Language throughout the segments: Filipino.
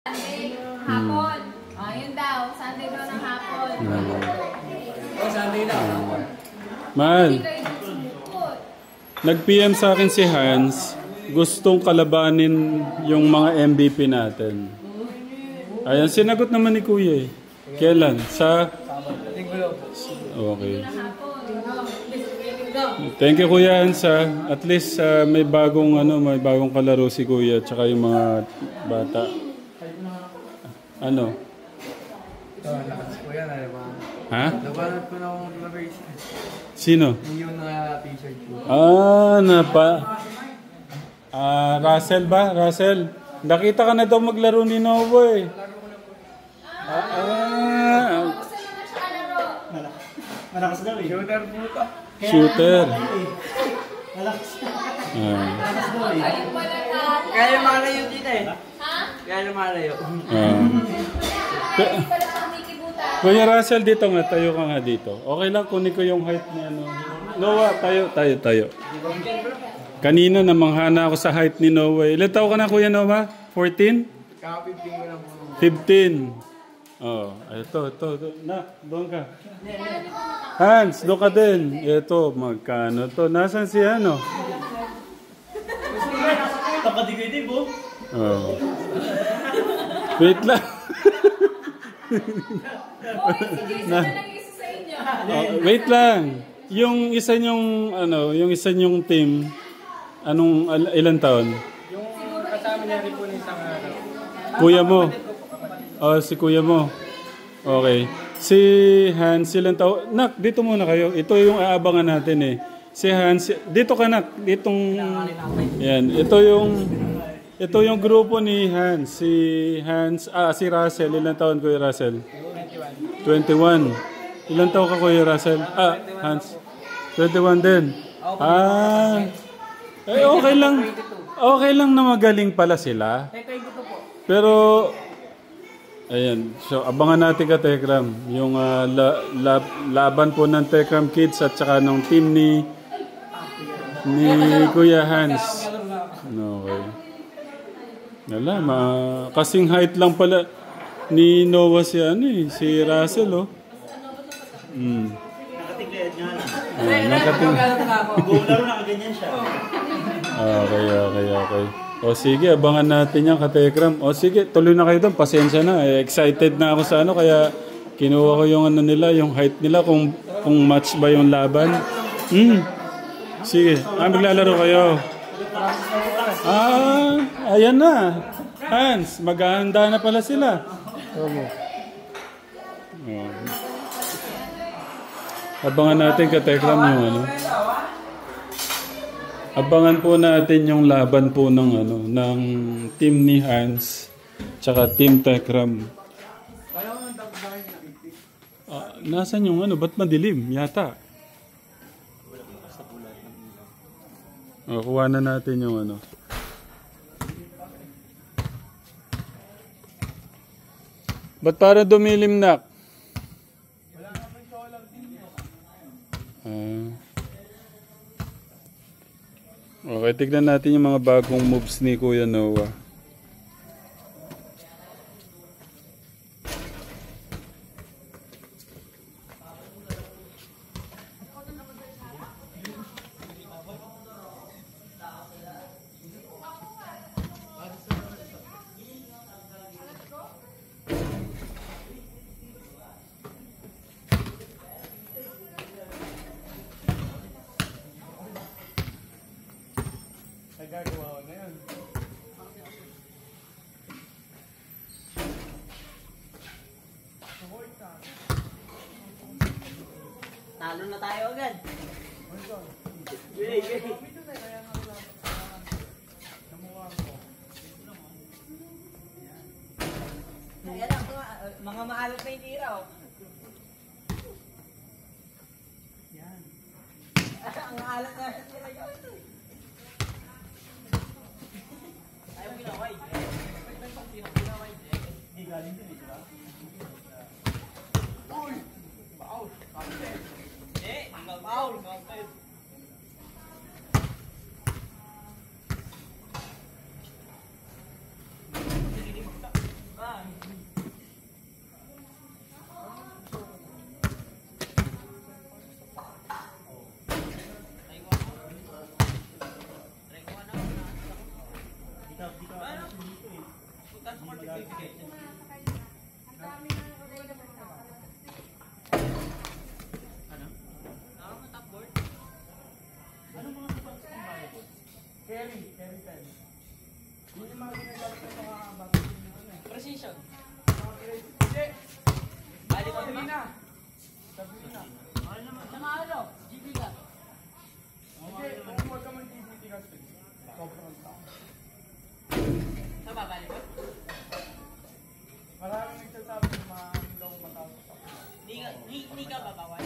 Sunday, hapon. Oh, yun daw. Sunday daw ng hapon. Oh, Sunday daw. Mahal, nag-PM sa akin si Hans, gustong kalabanin yung mga MVP natin. Ayan, sinagot naman ni Kuya eh. Kailan? Sa? Okay. Thank you Kuya Hans. At least may bagong kalaro si Kuya at saka yung mga bata. Ano? Ha? Nabanat ko na akong labers. Sino? Yung t-shirt ko. Russell ba? Russell? Nakita ka na daw maglaro ni Novo eh. Malakas daw eh. Shooter po ito. Shooter. Malakas daw eh. Kaya malayo dito eh. Ha? Kaya malayo. Kuya Russell, dito nga. Tayo ka nga dito. Okay lang, kunin ko yung height ni ano. Noah, tayo. Kanina namanghana ako sa height ni Noah. Ilan taon ka na Kuya Noah? 14? Kaka-15 ko lang po. 15. Oh, ito. Na, doon ka. Hans, doon ka din. Ito, magkano to? Nasaan si ano? Tapadigay din po. Oh. Wait lang. Wait lang. Yung isa nyong team, ilang taon? Yung kasama niya rin po ng isang Kuya mo. Oh, si kuya mo. Okay. Si Hans, ilang taon? Nak, dito muna kayo. Ito yung aabangan natin eh. Si Hans, dito ka nak. Yan. Ito yung grupo ni Hans. Si Russell. Ilang taon Kuya Russell? 21. Ilang taon ka Kuya Russell? Hans. 21 din. Okay lang. Okay lang na magaling pala sila. Pero, ayan. So, abangan natin ka Tekram. Yung laban po ng Tekram Kids at saka ng team ni Kuya Hans. Okay. Wala, kasing height lang pala ni Noah si Russell, oh. Nakatingkayad nga lang. Nakating. Buong laro nakaganyan siya. Okay. O sige, abangan natin yan, Katekram. O sige, tuloy na kayo doon. Pasensya na. Excited na ako sa kaya kinuha ko yung nila, yung height nila, kung match ba yung laban. Sige, maglalaro kayo. Ayan na. Hans, maghahanda na pala sila. Abangan natin Katekram yung Abangan po natin yung laban po ng team ni Hans tsaka team Tekram. Nasaan yung ba't madilim? Yata. Kuha na natin yung Ba't para dumilim nak? Okay, tignan natin yung mga bagong moves ni Kuya Noah. Gagawa ko na yan. Talo na tayo agad. Mga maalat na hindi raw. Yan. Ang alat na sila yun. Ayaw pinaway. Hindi galing din di ba? Uy! Foul! Foul! Ano? Ano mga sabang sa bayad? Carry 10. Yun yung mga ginagamit ng mga bata. Precision. Hindi! Bali ba Sabi na! Sabi na. Mahal naman. Saka ano? GB ka. Hindi, kung huwag ka mag-DVD kasi. Sobrang tao. Sa ba, bali ba? Maraming nagsasabi na maaaring daw mataas pa. Hindi ka babawal.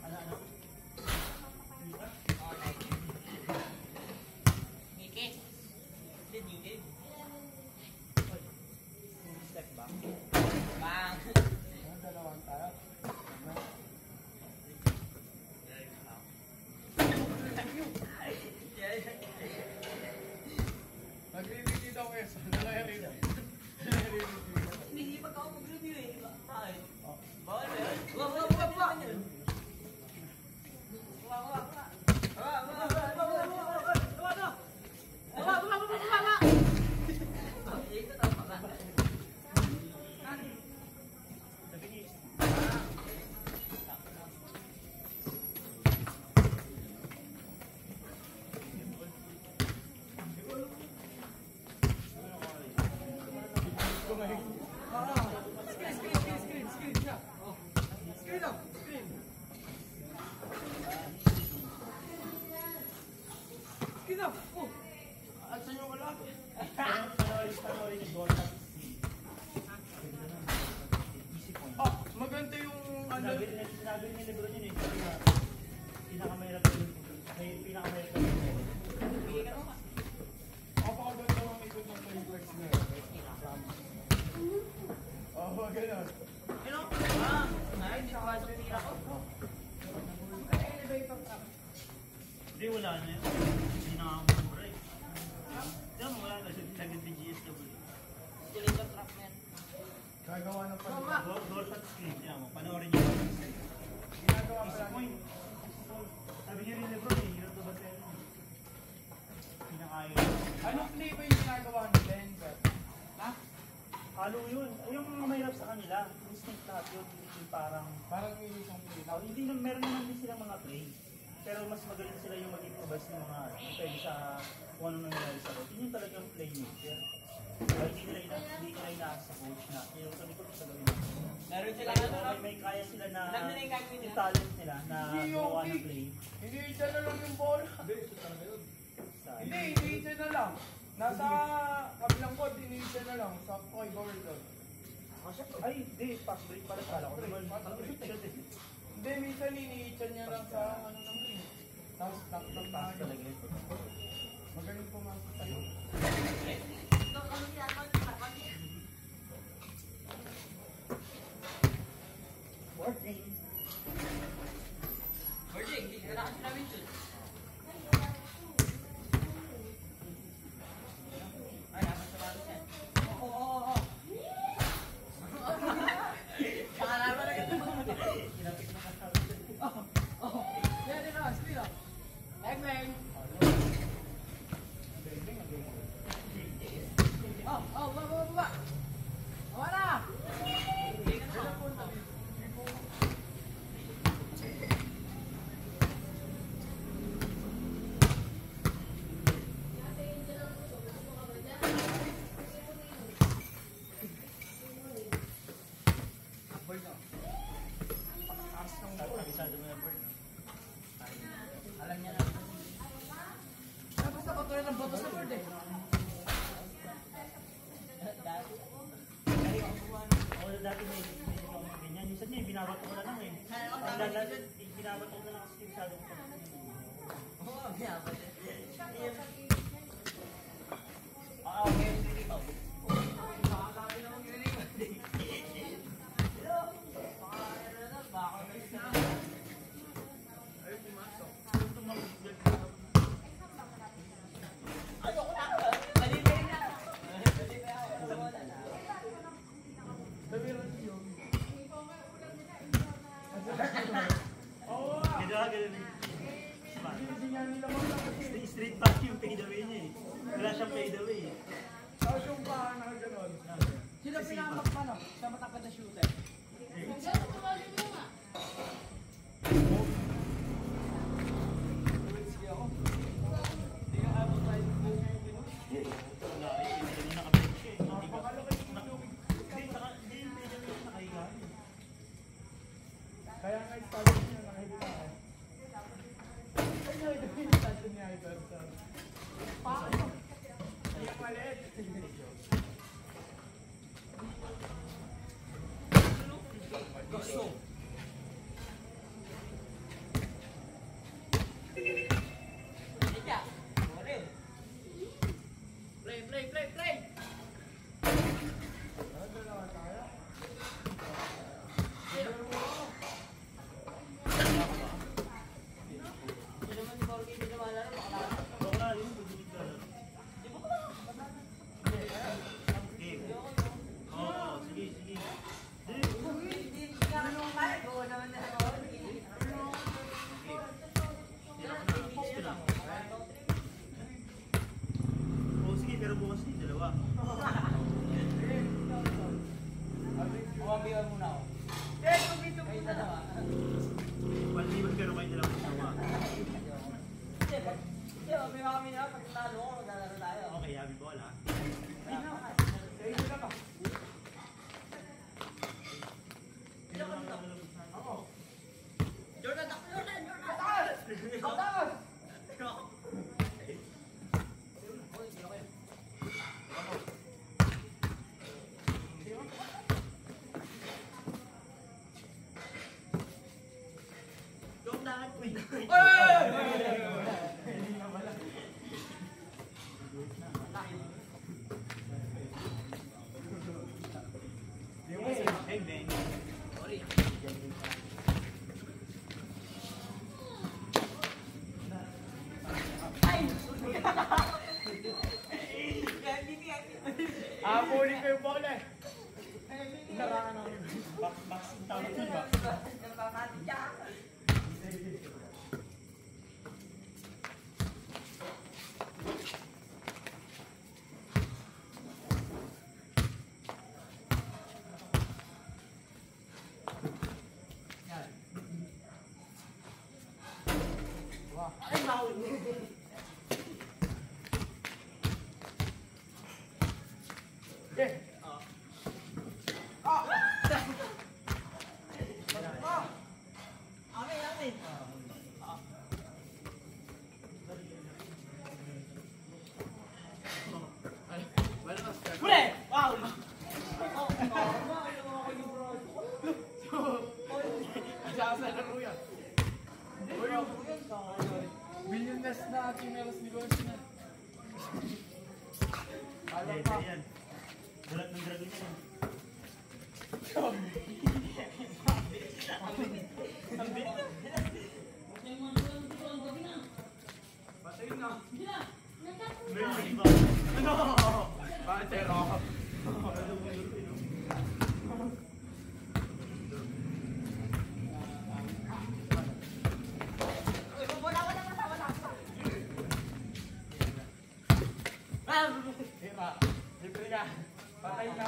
Ano? Miki. Hindi needed. Step back. Bang. Ano, dalawang tayo? Ano? Nag-review daw kayo. Sana kaya rin. Hindi pa ako mag-review eh. Bakit? Bawal ba yun? Wag. Ah, maganda yung ano. Sinabi ni Lebron yun eh. Sabi nga, pinakamahirap yun. Pinakamahirap yun. Kapakaganda ng ikot ng playflex na yun. Oo, gano'n. Hindi pa sa tira ko. Hindi, wala na yun. Hindi na ako mag-break. Diyan mo, wala na siya. Sagad ni GSW. Skeleton trap na yan. Gagawa ng pag- Door shot screen. Yan mo, panoorin niyo. Ginagawa pa lang. Point. Sabi niya rin Lebron eh, hirap na ba tayo? Pinakain. Anong play ba yung ginagawa ni Denver? Ha? Halo yun. Yung mga mahirap sa kanila, instinct lahat yun. Yung parang, Parang yung isang play. hindi na, meron naman din silang mga play. Pero mas magaling sila yung mag-improvise ng mga depende sa kung ano nangyayari sa coach. Yun yung talagang playmaker. Kaya hindi nila inaasa sa coach na yung sa likod sa gawin. Meron sila Kaya ano, may kaya sila na Alam nila yung gagawin nila. yung talent nila na Hindi gawa okay. ng play. Hindi isa na lang yung bola. Sa, Hindi isa na lang. Nasa kabilang court, hindi isa na lang. Sa Koy Bawal doon. ay, hindi. Pass break pala pala. Ako naman. Hindi, minsan iniitsa niya lang sa ano ng play. Tapos taktak na Pass talaga yun. Magaling pumasok sa'yo. Boarding. Virgin, hindi ka na kasi namin shoot. Ay, naman sa balos yan. Oo. Saka naman na ito. Kinapit na kasama. Yan din na, speed up. Egmeng. Baba. Wala. Kabisado mo yung bird. Alam niya na. Tapos na patuloy ng boto sa board eh. Ako na dati may ganyan. Minsan niya, binabat ko na lang eh. Binabat ko na lang kasi kabisado ko. Oo, binabat eh. Okay, hindi pa. Makakabi na mag-release. Baka na. Ayoko na. Malibay na. Oo nga. Ganun. Hindi nga nila magkakasya. Street pass yung fade away niya eh. Wala siyang fade away eh. Habulin ko yung bola eh. Inarangan ako yun. Boxing tawag yun ba? Millionaires na ating meros negosyo na. Hindi, hindi yan. Bulat ng dragon yan. Patayin na. Meron ba? Ano? Bakit pero ako? Diba? Libre ka. Patay ka.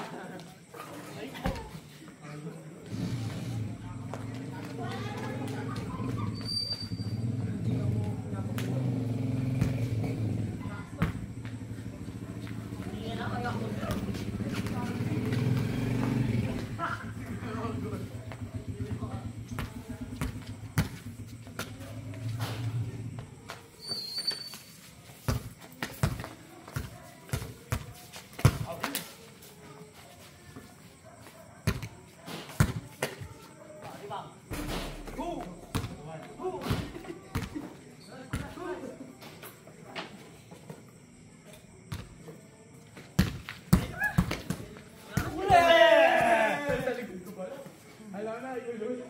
Alam na, yun.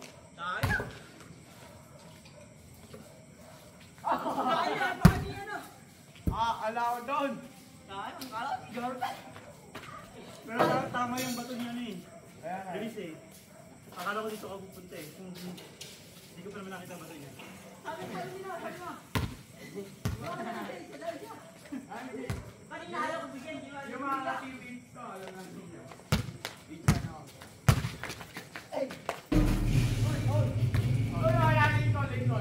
Alaw doon. Pero parang tama yung bato niya eh. Ayan na. Bilis eh. Akala ko dito ka pupunta eh. Hindi ko pa naman nakita ang bato niya. Yung mga teammates ko, alam na ninyo. Uy, wala dito, dito.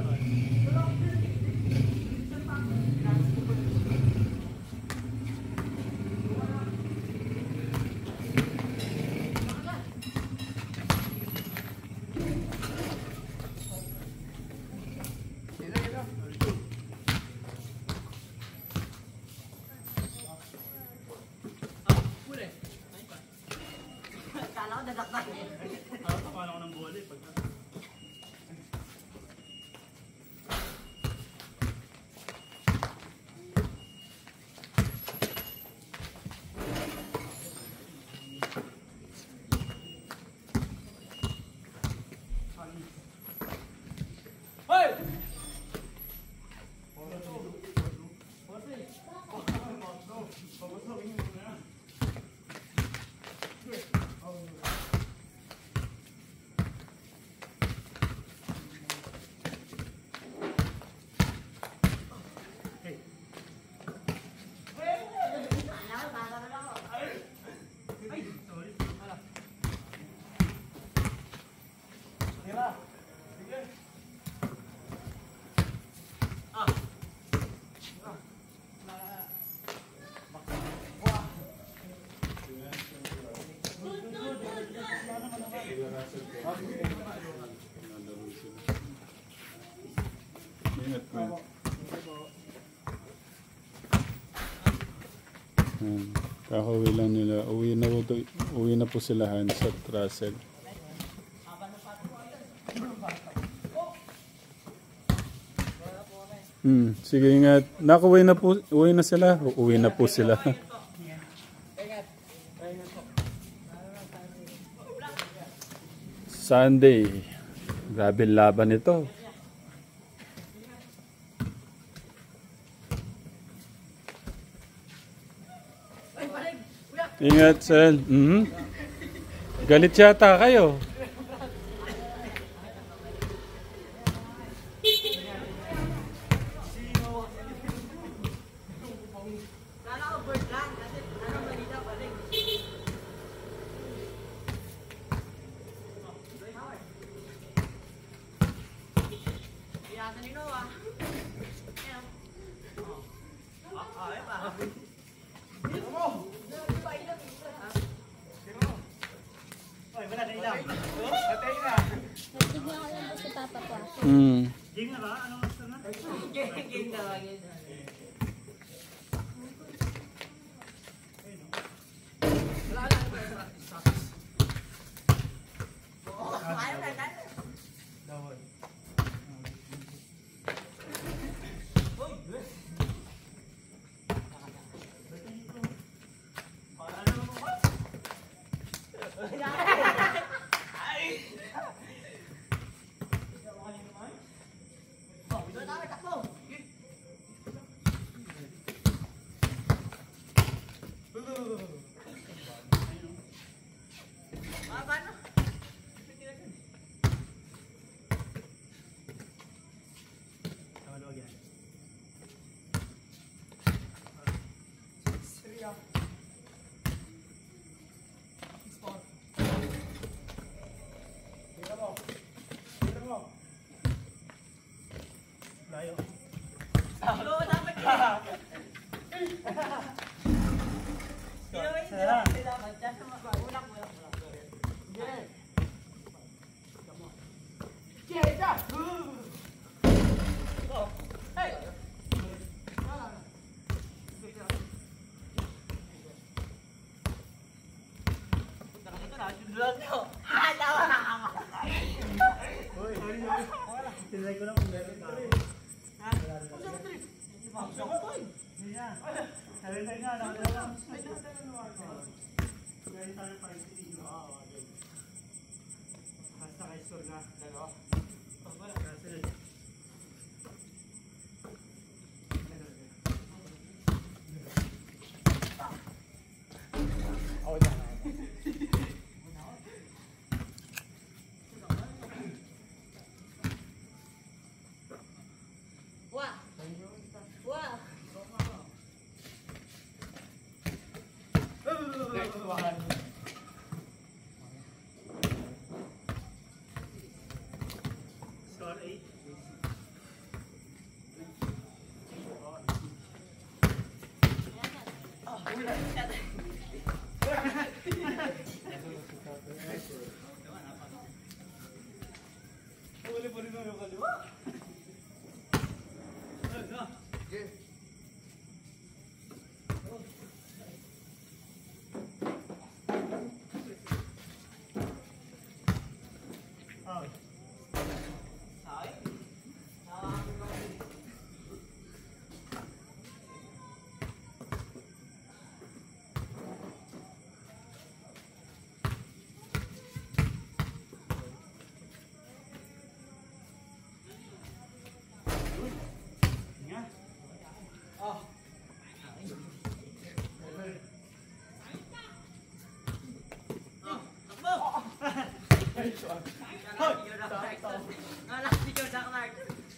Paano ko ng bola eh. Hoy! Tira. Sige. Ingat po. Kakauwi lang nila. Uwi na po sila Hans at Russell. Sige, ingat. Uwi na sila. Uwi na po sila. Sunday. Grabe laban ito. Ingat, Sel. Galit yata kayo. Oy, wala na ilang. Patay na. Natignan ko lang po si Papa po. Game na ba? Anong gusto na? Game na lang yun. Dawon. Tawag yan. Layo. Sarap. Tinry ko lang kung meron ka. Hindi na. Sabi tayo nga, nakadala lang. Meron tayo 5 dito. Basta kay store na. Dalawa. Kasi score 8. Uli pa rin yung kaliwa.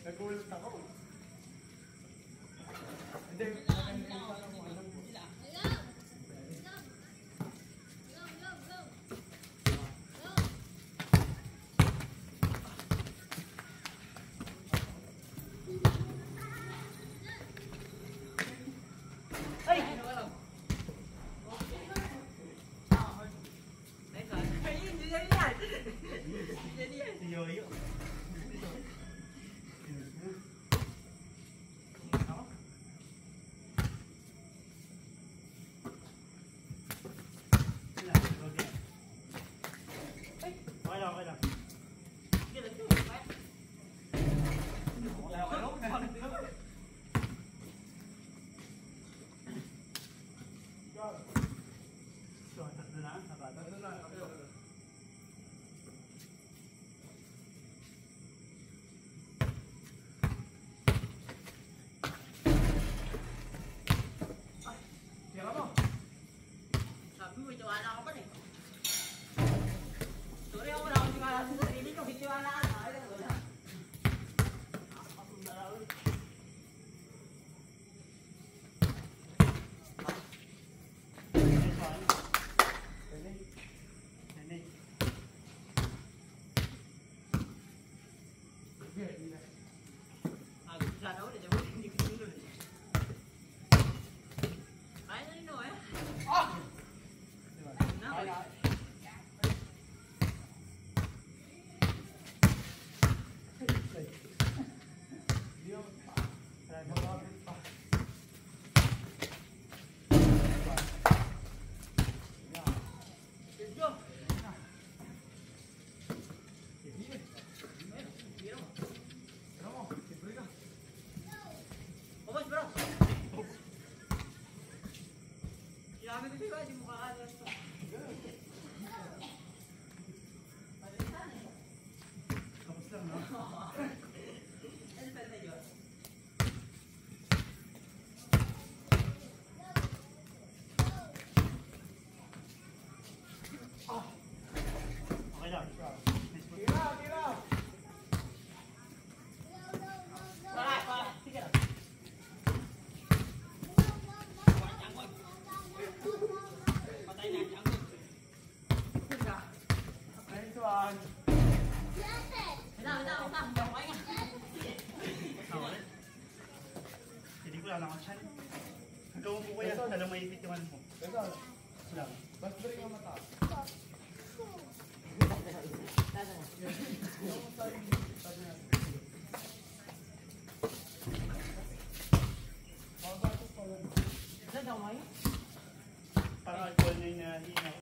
Nagulat ako. Hindi. Si Yoyo. Okay lang. So, tatlo na? Tatlo na. Tira mo. mo, itiwala ka pa rin. Sorry ako, wala akong tiwala sa sarili ko. Itiwala ka na. Ay, wala. Nakakasunda na ulit. Gusto sana ulit. Hindi ko sinunod. Kaya na rin, no, eh. Na, Obos, bro. Sinabi ko sa'yo, hindi mo kakalas to. Tapos lang, no? Ano pa rin yun? Okay lang. Tira! Para. Sige lang. Patay na, jangkot. Nice one. Wala. Okay nga. Okay. Hindi ko lang ako chan. Gawin ko kaya, alam mo yung bitiwan mo. Ito, Lang. bas break ang mata. Saan daw ngayon? Parang alcohol na yung nahihinaw.